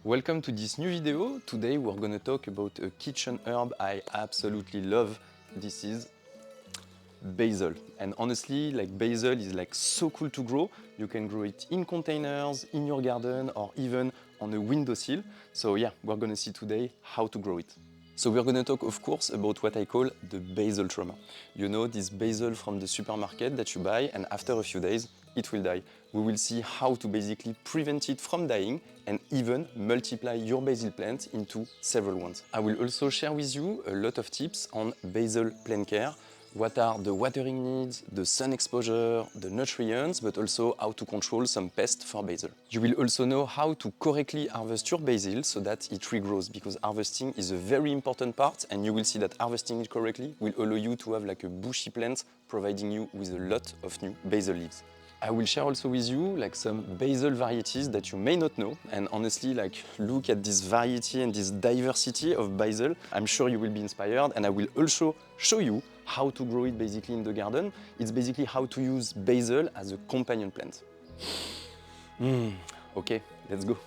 Welcome to this new video. Today we're gonna talk about a kitchen herb I absolutely love. This is basil. And honestly, basil is so cool to grow. You can grow it in containers, in your garden, or even on a windowsill. So yeah, we're gonna see today how to grow it. So we're gonna talk, of course, about what I call the basil trauma. You know, this basil from the supermarket that you buy, and after a few days, it will die. We will see how to basically prevent it from dying and even multiply your basil plant into several ones. I will also share with you a lot of tips on basil plant care. What are the watering needs, the sun exposure, the nutrients, but also how to control some pests for basil. You will also know how to correctly harvest your basil so that it regrows, because harvesting is a very important part, and you will see that harvesting it correctly will allow you to have a bushy plant, providing you with a lot of new basil leaves. I will share also with you some basil varieties that you may not know, and honestly look at this variety and this diversity of basil. I'm sure you will be inspired, and I will also show you how to grow it basically in the garden. It's basically how to use basil as a companion plant. Okay, let's go.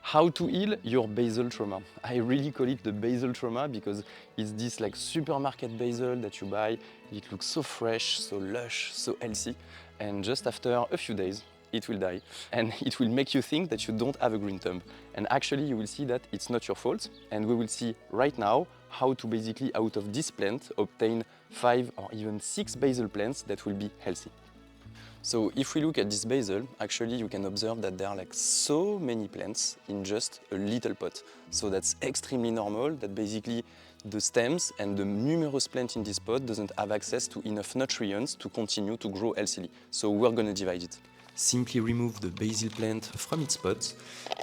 How to heal your basil trauma. I really call it the basil trauma because it's this supermarket basil that you buy. It looks so fresh, so lush, so healthy. And just after a few days, it will die. And it will make you think that you don't have a green thumb. And actually, you will see that it's not your fault. And we will see right now how to basically, out of this plant, obtain 5 or even 6 basil plants that will be healthy. So if we look at this basil, actually you can observe that there are so many plants in just a little pot. So that's extremely normal, that basically the stems and the numerous plants in this pot doesn't have access to enough nutrients to continue to grow healthily. So we're gonna divide it. Simply remove the basil plant from its pot.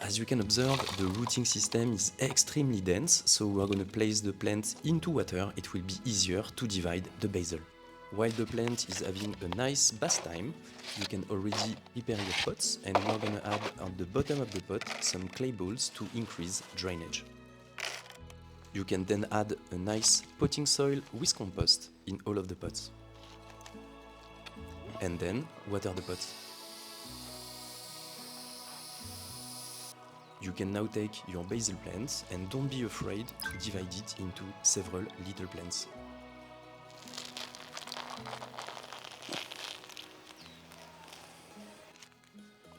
As you can observe, the rooting system is extremely dense, so we're gonna place the plant into water. It will be easier to divide the basil. While the plant is having a nice bath time, you can already prepare your pots, and we're gonna add on the bottom of the pot some clay balls to increase drainage. You can then add a nice potting soil with compost in all of the pots. And then water the pots. You can now take your basil plants and don't be afraid to divide it into several little plants.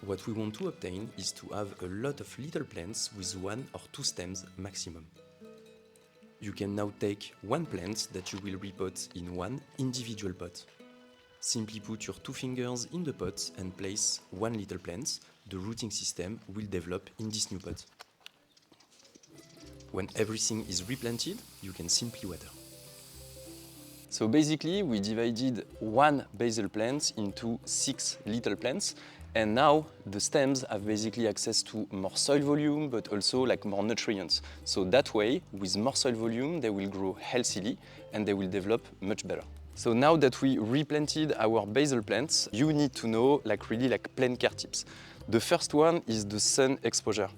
What we want to obtain is to have a lot of little plants with 1 or 2 stems maximum. You can now take one plant that you will repot in one individual pot. Simply put your 2 fingers in the pot and place one little plant. The rooting system will develop in this new pot. When everything is replanted, you can simply water. So basically, we divided one basil plant into 6 little plants, and now the stems have basically access to more soil volume, but also more nutrients. So that way, with more soil volume, they will grow healthily and they will develop much better. So now that we replanted our basil plants, you need to know really plant care tips. The first one is the sun exposure.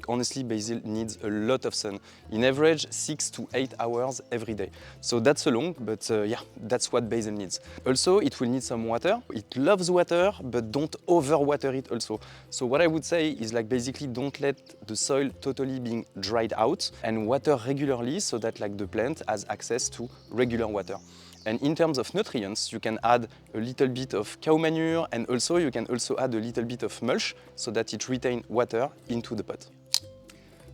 Honestly, basil needs a lot of sun. In average, 6 to 8 hours every day. So that's a long, but yeah, that's what basil needs. Also, it will need some water. It loves water, but don't overwater it also. So what I would say is basically don't let the soil totally being dried out, and water regularly so that the plant has access to regular water. And in terms of nutrients, you can add a little bit of cow manure, and also you can also add a little bit of mulch so that it retains water into the pot.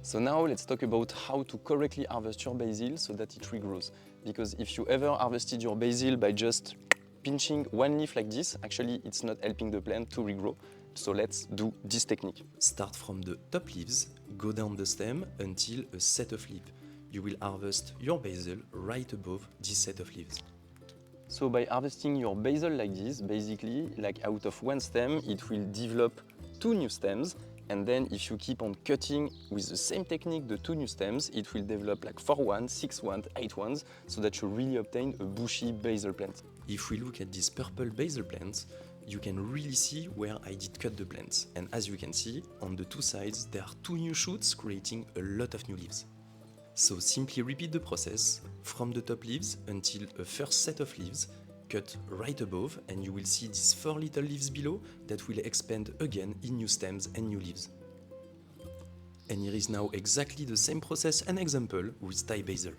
So now let's talk about how to correctly harvest your basil so that it regrows. Because if you ever harvested your basil by just pinching one leaf like this, actually it's not helping the plant to regrow. So let's do this technique. Start from the top leaves, go down the stem until a set of leaves. You will harvest your basil right above this set of leaves. So by harvesting your basil like this, basically, out of one stem, it will develop 2 new stems. And then if you keep on cutting with the same technique, the 2 new stems, it will develop 4 ones, 6 ones, 8 ones, so that you really obtain a bushy basil plant. If we look at this purple basil plant, you can really see where I did cut the plants. And as you can see, on the 2 sides, there are 2 new shoots creating a lot of new leaves. So simply repeat the process from the top leaves until a first set of leaves, cut right above, and you will see these 4 little leaves below that will expand again in new stems and new leaves. And here is now exactly the same process and example with Thai basil.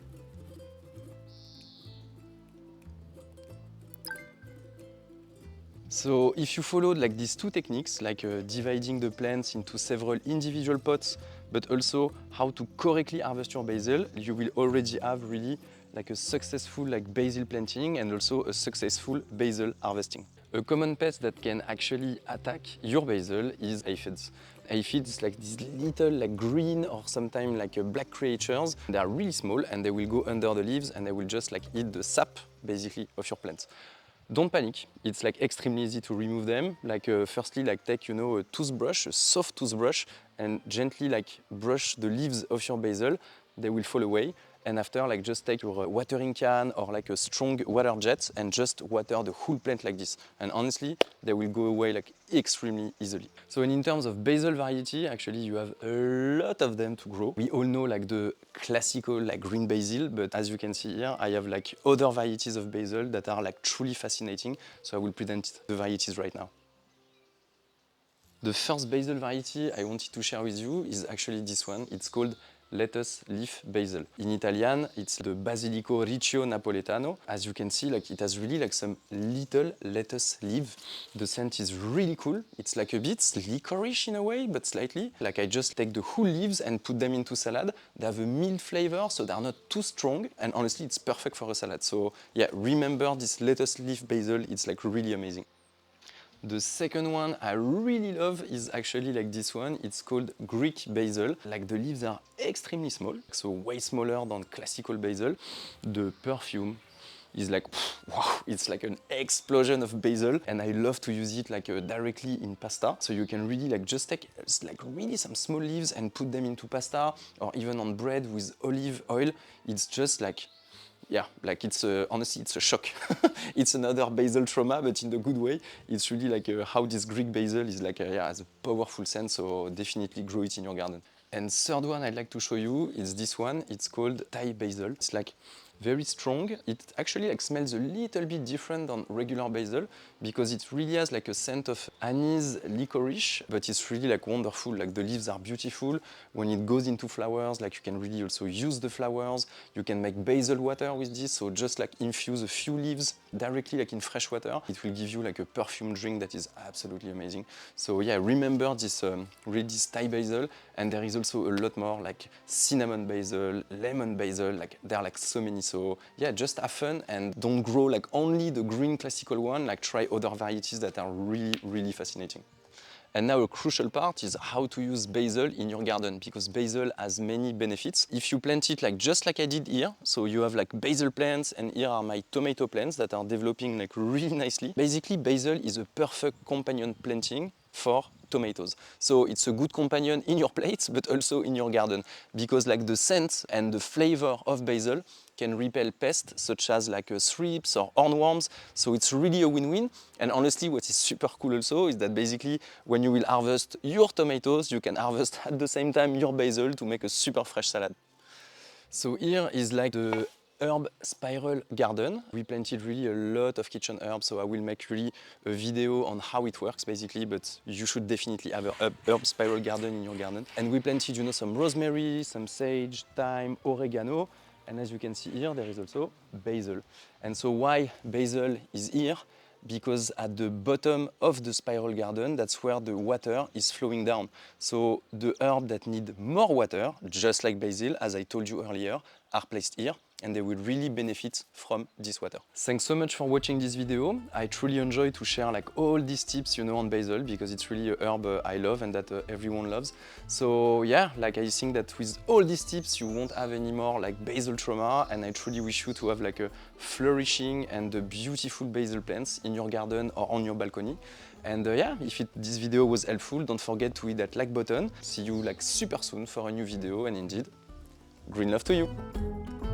So if you followed like these two techniques, like dividing the plants into several individual pots, but also how to correctly harvest your basil, you will already have really like a successful like basil planting and also a successful basil harvesting. A common pest that can actually attack your basil is aphids. Aphids like these little like green or sometimes like black creatures. They are really small and they will go under the leaves and they will just like eat the sap basically of your plants. Don't panic, it's like extremely easy to remove them. Like firstly, like take, you know, a toothbrush, a soft toothbrush, and gently like brush the leaves of your basil. They will fall away. And after, like just take your watering can or like a strong water jet and just water the whole plant like this. And honestly, they will go away like extremely easily. So in terms of basil variety, actually you have a lot of them to grow. We all know like the classical like green basil, but as you can see here, I have like other varieties of basil that are like truly fascinating. So I will present the varieties right now. The first basil variety I wanted to share with you is actually this one. It's called lettuce leaf basil. In Italian, it's the Basilico riccio napoletano. As you can see, like it has really like some little lettuce leaf. The scent is really cool. It's like a bit licorice in a way, but slightly. Like I just take the whole leaves and put them into salad. They have a mild flavor, so they're not too strong. And honestly, it's perfect for a salad. So yeah, remember this lettuce leaf basil. It's like really amazing. The second one I really love is actually like this one. It's called Greek basil. Like the leaves are extremely small, so way smaller than classical basil. The perfume is like, wow, it's like an explosion of basil, and I love to use it like directly in pasta. So you can really like just take like really some small leaves and put them into pasta or even on bread with olive oil. It's just like, yeah, like it's honestly it's a shock. It's another basil trauma, but in the good way. It's really like how this Greek basil is like yeah, has a powerful scent, so definitely grow it in your garden. And third one I'd like to show you is this one. It's called Thai basil. It's like very strong. It actually like smells a little bit different than regular basil because it really has like a scent of anise, licorice, but it's really like wonderful. Like the leaves are beautiful. When it goes into flowers, like you can really also use the flowers. You can make basil water with this, so just like infuse a few leaves directly like in fresh water. It will give you like a perfume drink that is absolutely amazing. So yeah, remember this really this Thai basil, and there is also a lot more like cinnamon basil, lemon basil, like there are like so many. So yeah, just have fun and don't grow like only the green classical one, like try other varieties that are really, really fascinating. And now a crucial part is how to use basil in your garden, because basil has many benefits. If you plant it like just like I did here, so you have like basil plants, and here are my tomato plants that are developing like really nicely. Basically, basil is a perfect companion planting for tomatoes. So it's a good companion in your plate, but also in your garden, because like the scent and the flavor of basil can repel pests such as like thrips or hornworms. So it's really a win-win. And honestly, what is super cool also is that basically when you will harvest your tomatoes, you can harvest at the same time your basil to make a super fresh salad. So here is like the herb spiral garden. We planted really a lot of kitchen herbs, so I will make really a video on how it works basically, but you should definitely have a herb spiral garden in your garden. And we planted, you know, some rosemary, some sage, thyme, oregano, and as you can see here, there is also basil. And so why basil is here? Because at the bottom of the spiral garden, that's where the water is flowing down. So the herbs that need more water, just like basil, as I told you earlier, are placed here, and they will really benefit from this water. Thanks so much for watching this video. I truly enjoy to share like all these tips, you know, on basil, because it's really a herb I love and that everyone loves. So yeah, like I think that with all these tips, you won't have any more like basil trauma, and I truly wish you to have like a flourishing and beautiful basil plants in your garden or on your balcony. And yeah, if this video was helpful, don't forget to hit that like button. See you like super soon for a new video, and indeed, green love to you!